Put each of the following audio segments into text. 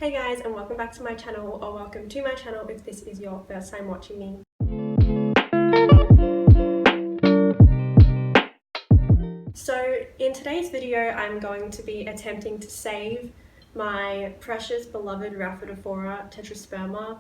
Hey guys, and welcome back to my channel, or welcome to my channel if this is your first time watching me. So in today's video I'm going to be attempting to save my precious beloved Rhaphidophora tetrasperma.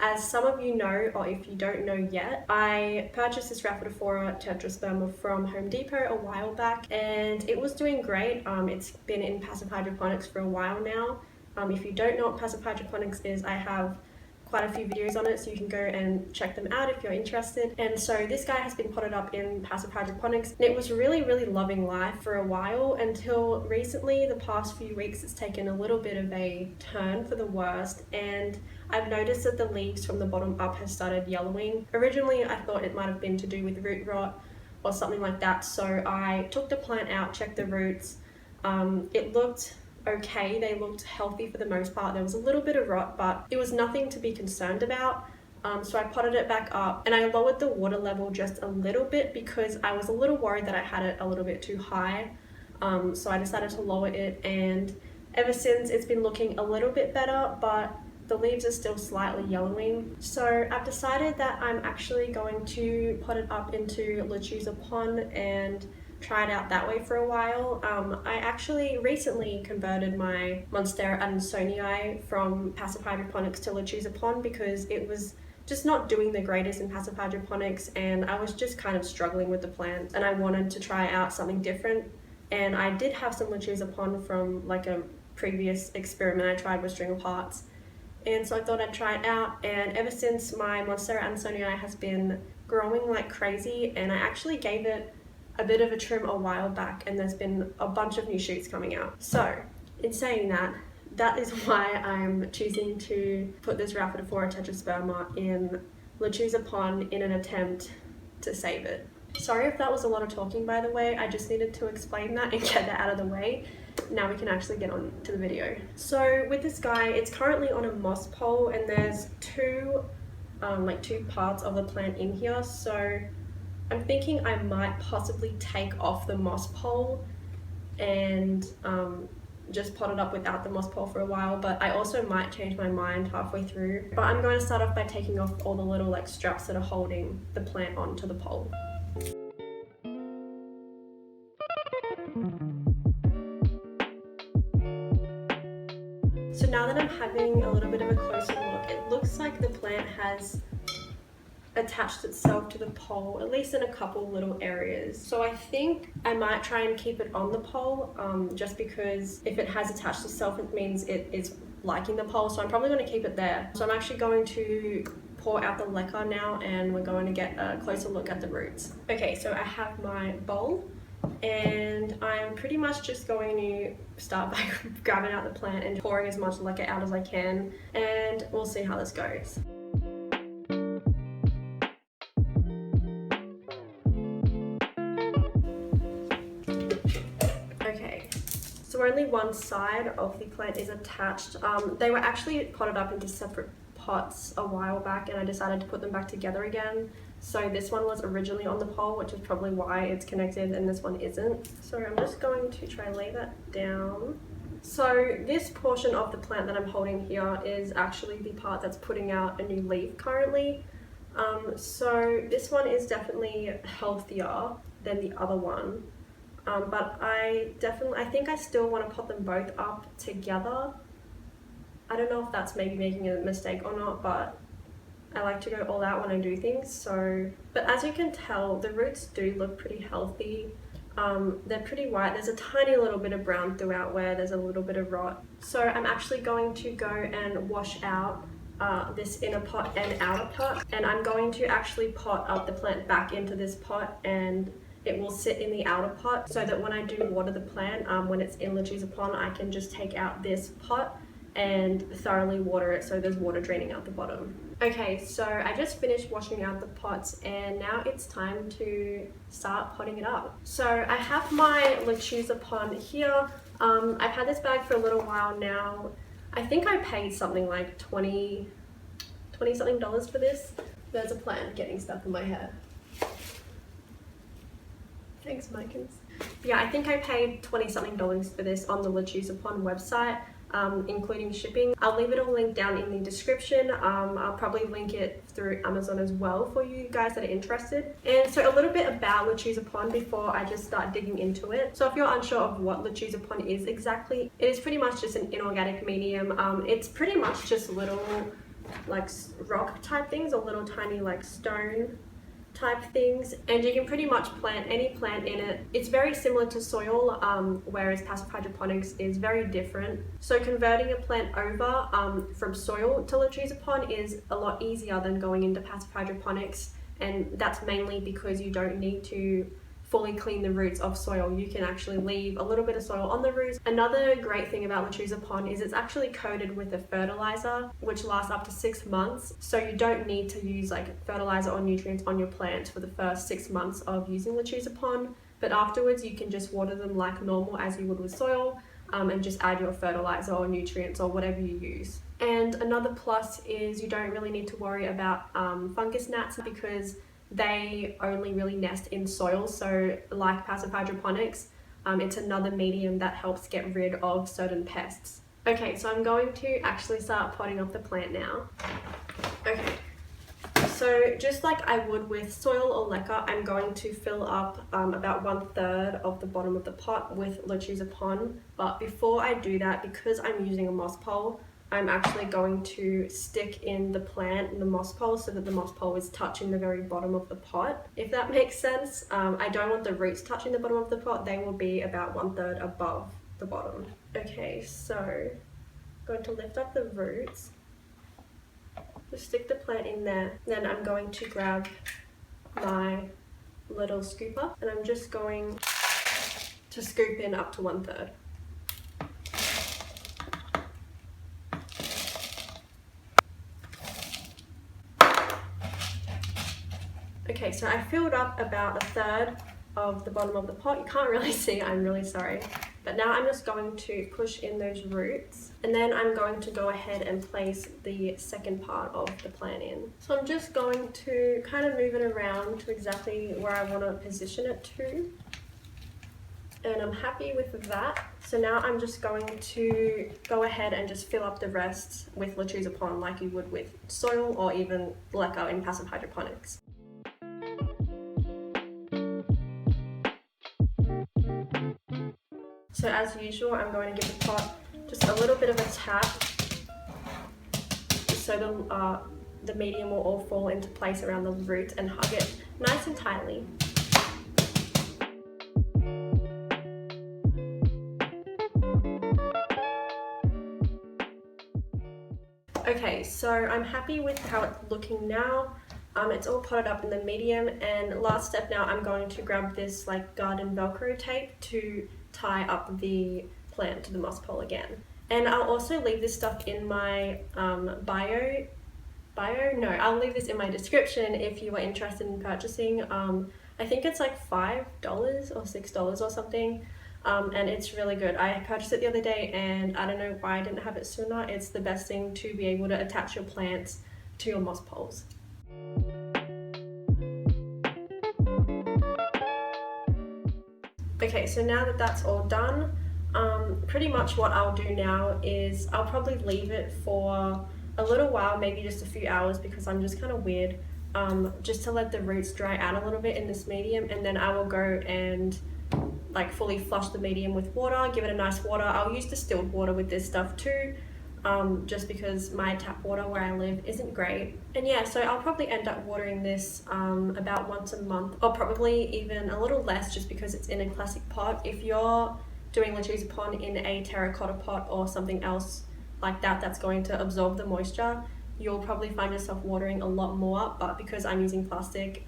As some of you know, or if you don't know yet, I purchased this Rhaphidophora tetrasperma from Home Depot a while back and it was doing great. It's been in passive hydroponics for a while now. If you don't know what passive hydroponics is, I have quite a few videos on it, so you can go and check them out if you're interested. And so this guy has been potted up in passive hydroponics and it was really loving life for a while until recently. The past few weeks it's taken a little bit of a turn for the worst, and I've noticed that the leaves from the bottom up have started yellowing. Originally I thought it might have been to do with root rot or something like that, so I took the plant out, checked the roots. It looked okay, they looked healthy for the most part. There was a little bit of rot, but it was nothing to be concerned about. So I potted it back up and I lowered the water level just a little bit because I was a little worried that I had it a little bit too high. So I decided to lower it, and ever since it's been looking a little bit better, but the leaves are still slightly yellowing. So I've decided that I'm actually going to pot it up into Lechuza PON and try it out that way for a while. I actually recently converted my Monstera Adansonii from passive hydroponics to Lechuza PON because it was just not doing the greatest in passive hydroponics, and I was just kind of struggling with the plant and I wanted to try out something different. And I did have some Lechuza PON from like a previous experiment I tried with string of hearts, and so I thought I'd try it out. And ever since, my Monstera Adansonii has been growing like crazy, and I actually gave it a bit of a trim a while back and there's been a bunch of new shoots coming out. So in saying that, that is why I'm choosing to put this Rhaphidophora tetrasperma in Lechuza PON in an attempt to save it. Sorry if that was a lot of talking, by the way. I just needed to explain that and get that out of the way. Now we can actually get on to the video. So with this guy, it's currently on a moss pole and there's two parts of the plant in here. So I'm thinking I might possibly take off the moss pole and just pot it up without the moss pole for a while, but I also might change my mind halfway through. But I'm going to start off by taking off all the little straps that are holding the plant onto the pole. So now that I'm having a little bit of a closer look, it looks like the plant has attached itself to the pole, at least in a couple little areas. So I think I might try and keep it on the pole, just because if it has attached itself, it means it is liking the pole. So I'm probably going to keep it there. So I'm actually going to pour out the leca now and we're going to get a closer look at the roots. Okay, so I have my bowl and I'm pretty much just going to start by grabbing out the plant and pouring as much leca out as I can, and we'll see how this goes. So only one side of the plant is attached. They were actually potted up into separate pots a while back and I decided to put them back together again. So this one was originally on the pole, which is probably why it's connected, and this one isn't. So I'm just going to try and lay that down. So this portion of the plant that I'm holding here is actually the part that's putting out a new leaf currently. So this one is definitely healthier than the other one. But I think I still want to pot them both up together. I don't know if that's maybe making a mistake or not, but I like to go all out when I do things. So, but as you can tell, the roots do look pretty healthy. They're pretty white. There's a tiny little bit of brown throughout where there's a little bit of rot. So I'm actually going to go and wash out this inner pot and outer pot, and I'm going to actually pot up the plant back into this pot, and it will sit in the outer pot so that when I do water the plant, when it's in Lechuza PON, I can just take out this pot and thoroughly water it so there's water draining out the bottom. Okay, so I just finished washing out the pots and now it's time to start potting it up. So I have my Lechuza PON here. I've had this bag for a little while now. I think I paid something like $20 something for this. There's a plant getting stuck in my hair. Thanks, Mikins. Yeah, I think I paid $20 something for this on the Lechuza PON website. including shipping. I'll leave it all linked down in the description. I'll probably link it through Amazon as well for you guys that are interested. And so a little bit about Lechuza PON before I just start digging into it. So if you're unsure of what Lechuza PON is exactly, it is pretty much just an inorganic medium. It's pretty much just little like rock type things or little tiny like stone type things, and you can pretty much plant any plant in it. It's very similar to soil, whereas passive hydroponics is very different. So converting a plant over from soil to Lechuza PON is a lot easier than going into passive hydroponics, and that's mainly because you don't need to fully clean the roots of soil. You can actually leave a little bit of soil on the roots. Another great thing about Lechuza PON is it's actually coated with a fertilizer which lasts up to 6 months, so you don't need to use like fertilizer or nutrients on your plants for the first 6 months of using Lechuza PON, but afterwards you can just water them like normal as you would with soil, and just add your fertilizer or nutrients or whatever you use. And another plus is you don't really need to worry about fungus gnats, because they only really nest in soil. So like passive hydroponics, it's another medium that helps get rid of certain pests. Okay, so I'm going to actually start potting up the plant now. Okay, so just like I would with soil or leca, I'm going to fill up about 1/3 of the bottom of the pot with Lechuza PON. But before I do that, because I'm using a moss pole, I'm actually going to stick in the plant in the moss pole so that the moss pole is touching the very bottom of the pot, if that makes sense. I don't want the roots touching the bottom of the pot. They will be about 1/3 above the bottom. Okay, so I'm going to lift up the roots, just stick the plant in there. Then I'm going to grab my little scooper and I'm just going to scoop in up to 1/3. Okay, so I filled up about 1/3 of the bottom of the pot. You can't really see, I'm really sorry. But now I'm just going to push in those roots, and then I'm going to go ahead and place the second part of the plant in. So I'm just going to kind of move it around to exactly where I want to position it to. And I'm happy with that. So now I'm just going to go ahead and just fill up the rest with Lechuza PON like you would with soil or even leca in passive hydroponics. So as usual, I'm going to give the pot just a little bit of a tap so the medium will all fall into place around the roots and hug it nice and tightly. Okay, so I'm happy with how it's looking now. It's all potted up in the medium, and last step now, I'm going to grab this like garden Velcro tape to tie up the plant to the moss pole again. And I'll also leave this stuff in my I'll leave this in my description if you are interested in purchasing. I think it's like $5 or $6 or something. And it's really good. I purchased it the other day and I don't know why I didn't have it sooner. It's the best thing to be able to attach your plants to your moss poles. Okay, so now that that's all done, pretty much what I'll do now is I'll probably leave it for a little while, maybe just a few hours, because I'm just kind of weird, just to let the roots dry out a little bit in this medium, and then I will go and like fully flush the medium with water, give it a nice water. I'll use distilled water with this stuff too, just because my tap water where I live isn't great. And yeah, so I'll probably end up watering this about once a month, or probably even a little less just because it's in a classic pot. If you're doing Lechuza PON in a terracotta pot or something else like that that's going to absorb the moisture, you'll probably find yourself watering a lot more, but because I'm using plastic,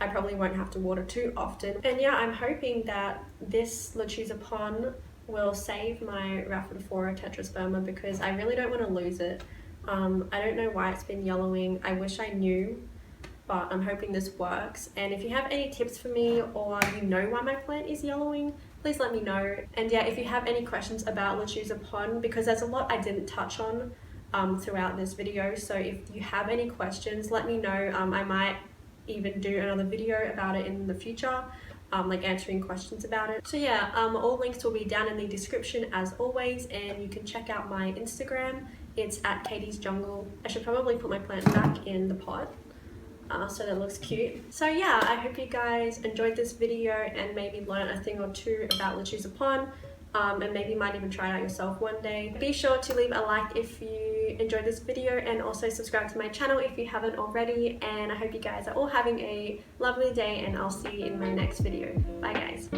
I probably won't have to water too often. And yeah, I'm hoping that this Lechuza PON will save my Rhaphidophora tetrasperma, because I really don't want to lose it. I don't know why it's been yellowing. I wish I knew, but I'm hoping this works. And if you have any tips for me, or you know why my plant is yellowing, please let me know. And yeah, if you have any questions about Lechuza PON, because there's a lot I didn't touch on throughout this video, so if you have any questions, let me know. I might even do another video about it in the future. like answering questions about it. So yeah, all links will be down in the description as always, and you can check out my Instagram. It's at Katie's Jungle. I should probably put my plant back in the pot so that it looks cute. So yeah, I hope you guys enjoyed this video and maybe learned a thing or two about Lechuza PON. And maybe you might even try it out yourself one day. Be sure to leave a like if you enjoyed this video, and also subscribe to my channel if you haven't already. And I hope you guys are all having a lovely day, and I'll see you in my next video. Bye guys.